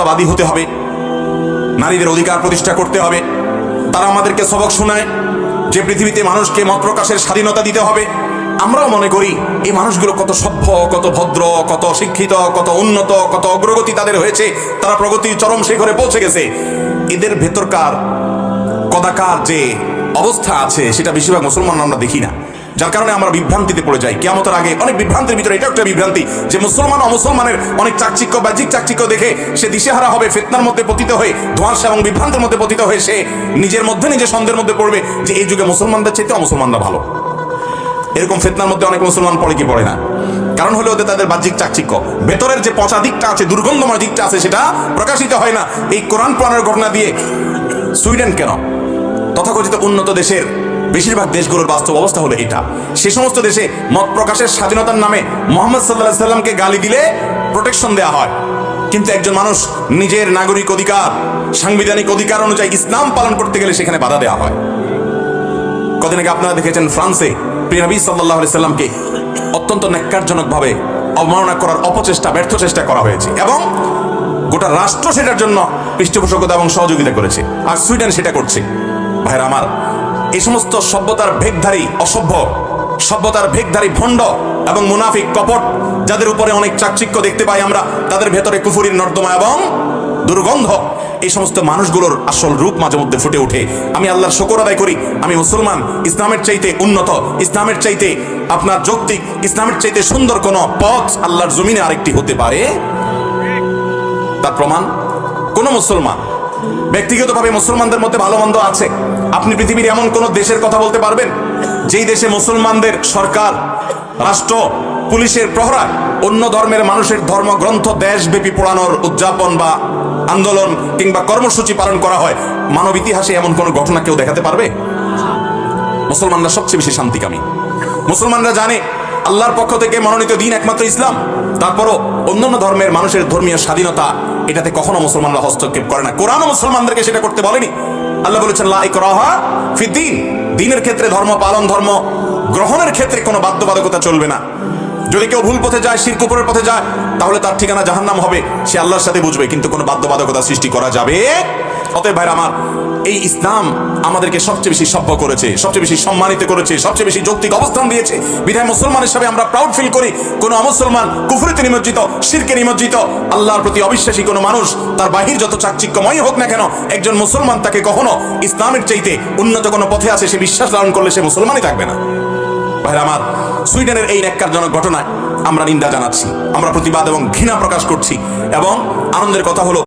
বাদী হতে হবে, নারীদের অধিকার প্রতিষ্ঠা করতে হবে। তারা আমাদেরকে সবক শোনায় যে পৃথিবীতে মানুষকে মত প্রকাশের স্বাধীনতা দিতে হবে। আমরাও মনে করি এই মানুষগুলো কত সভ্য, কত ভদ্র, কত শিক্ষিত, কত উন্নত, কত অগ্রগতি তাদের হয়েছে, তারা প্রগতির চরম শিখরে পৌঁছে গেছে। এদের ভেতরকার কদাকার যে অবস্থা আছে সেটা বেশিরভাগ মুসলমান আমরা দেখি না, যার কারণে আমরা বিভ্রান্তিতে পড়ে যাই। কিয়ামতের আগে অনেক বিভ্রান্তির ভিতরে এটা একটা বিভ্রান্তি যে মুসলমান অমুসলমানের অনেক চাকচিক্য বাহ্যিক চাকচিক্য দেখে সে দিশেহারা হবে, ফিতনার মধ্যে পতিত হয়ে, ধোঁয়াশা এবং বিভ্রান্তের মধ্যে পতিত হয়ে সে নিজের মধ্যে নিজে সন্দেহের মধ্যে পড়বে যে এই যুগে মুসলমানদের চাইতে অমুসলমানরা ভালো। এরকম ফিতনার মধ্যে অনেক মুসলমান পড়ে কি পড়ে না, কারণ হলো ওদের তাদের বাহ্যিক চাকচিক্য, ভেতরের যে পচা দিকটা আছে, দুর্গন্ধময় দিকটা আছে, সেটা প্রকাশিত হয় না। এই কোরআন পুরাণের ঘটনা দিয়ে সুইডেন কেন, তথাকথিত উন্নত দেশের বেশিরভাগ দেশগুলোর বাস্তব অবস্থা হলো এটা। সে সমস্ত দেশে মত প্রকাশের স্বাধীনতার নামে মুহাম্মদ সাল্লাল্লাহু আলাইহি সাল্লামকে গালি দিলে প্রোটেকশন দেওয়া হয়, কিন্তু একজন মানুষ নিজের নাগরিক অধিকার, সাংবিধানিক অধিকার অনুযায়ী ইসলাম পালন করতে গেলে সেখানে বাধা দেওয়া হয়। কদিন আগে আপনারা দেখেছেন ফ্রান্সে প্রিয় নবী সাল্লাল্লাহু আলাইহি সাল্লামকে অত্যন্ত ন্যাক্কারজনকভাবে অবমাননা করার অপচেষ্টা, ব্যর্থ চেষ্টা করা হয়েছে এবং গোটা রাষ্ট্র সেটার জন্য পৃষ্ঠপোষকতা এবং সহযোগিতা করেছে। আর সুইডেন সেটা করছে। ভাইরা আমার, এই সমস্ত সভ্যতার ভেগধারী অসভ্য, সভ্যতার ভেগধারী ভণ্ড এবং মুনাফিক কপট, যাদের উপরে অনেক চাকচিক্য দেখতে পাই আমরা, তাদের ভেতরে কুফুরির নর্দমা এবং দুর্গন্ধ, এই সমস্ত মানুষগুলোর আসল রূপ মাঝে মধ্যে ফুটে ওঠে। আমি আল্লাহর শুকর আদায় করি, আমি মুসলমান। ইসলামের চাইতে উন্নত, ইসলামের চাইতে আপনার যৌক্তিক, ইসলামের চাইতে সুন্দর কোন পথ আল্লাহর জমিনে আরেকটি হতে পারে? তার প্রমাণ কোন মুসলমান ব্যক্তিগতভাবে, মুসলমানদের মধ্যে ভালো মন্দ আছে। আপনি পৃথিবীর এমন কোন দেশের কথা বলতে পারবেন যেই দেশে মুসলমানদের সরকার, রাষ্ট্র, পুলিশের প্রহরায় অন্য ধর্মের মানুষের ধর্মগ্রন্থ দেশব্যাপী পোড়ানোর উদযাপন বা আন্দোলন কিংবা কর্মসূচি পালন করা হয়? মানব ইতিহাসে এমন কোন ঘটনা কেউ দেখাতে পারবে? মুসলমানরা সবচেয়ে বেশি শান্তিকামী। মুসলমানরা জানে আল্লাহর পক্ষ থেকে মনোনীত দিন একমাত্র ইসলাম। তারপরও অন্যান্য ধর্মের মানুষের ধর্মীয় স্বাধীনতা, এটাতে কখনো মুসলমানরা হস্তক্ষেপ করে না। কোরআনও মুসলমানদেরকে সেটা করতে বলেনি। আল্লাহ বলেছেন লা ইকরাহা ফিদ্দীন, দিনের ক্ষেত্রে, ধর্ম পালন, ধর্ম গ্রহণের ক্ষেত্রে কোনো বাধ্যবাধকতা চলবে না। যদি কেউ ভুল পথে যায়, শিরক কুফরের পথে যায়, তাহলে তার ঠিকানা জাহান্নাম হবে, সে আল্লাহর সাথে বুঝবে, কিন্তু কোনো বাধ্যবাধকতা সৃষ্টি করা যাবে। অতএব ভাইরা আমার, এই ইসলাম আমাদেরকে সবচেয়ে বেশি সভ্য করেছে, সবচেয়ে বেশি সম্মানিত করেছে, সবচেয়ে বেশি যৌক্তিক অবস্থান দিয়েছে। বিধায় মুসলমান হিসাবে আমরা প্রাউড ফিল করি। কোন অমুসলমান কুফরিতে নিমজ্জিত, শিরকে নিমজ্জিত, আল্লাহর প্রতি অবিশ্বাসী কোনো মানুষ, তার বাহির যত চাকচিক্যময় হোক না কেন, একজন মুসলমান তাকে কখনো ইসলামের চাইতে উন্নত কোনো পথে আছে সে বিশ্বাস লালন করলে সে মুসলমানই থাকবে না। ভাইরা আমার, সুইডেনের এই ন্যাক্কারজনক ঘটনায় আমরা নিন্দা জানাচ্ছি, আমরা প্রতিবাদ এবং ঘৃণা প্রকাশ করছি। এবং আনন্দের কথা হলো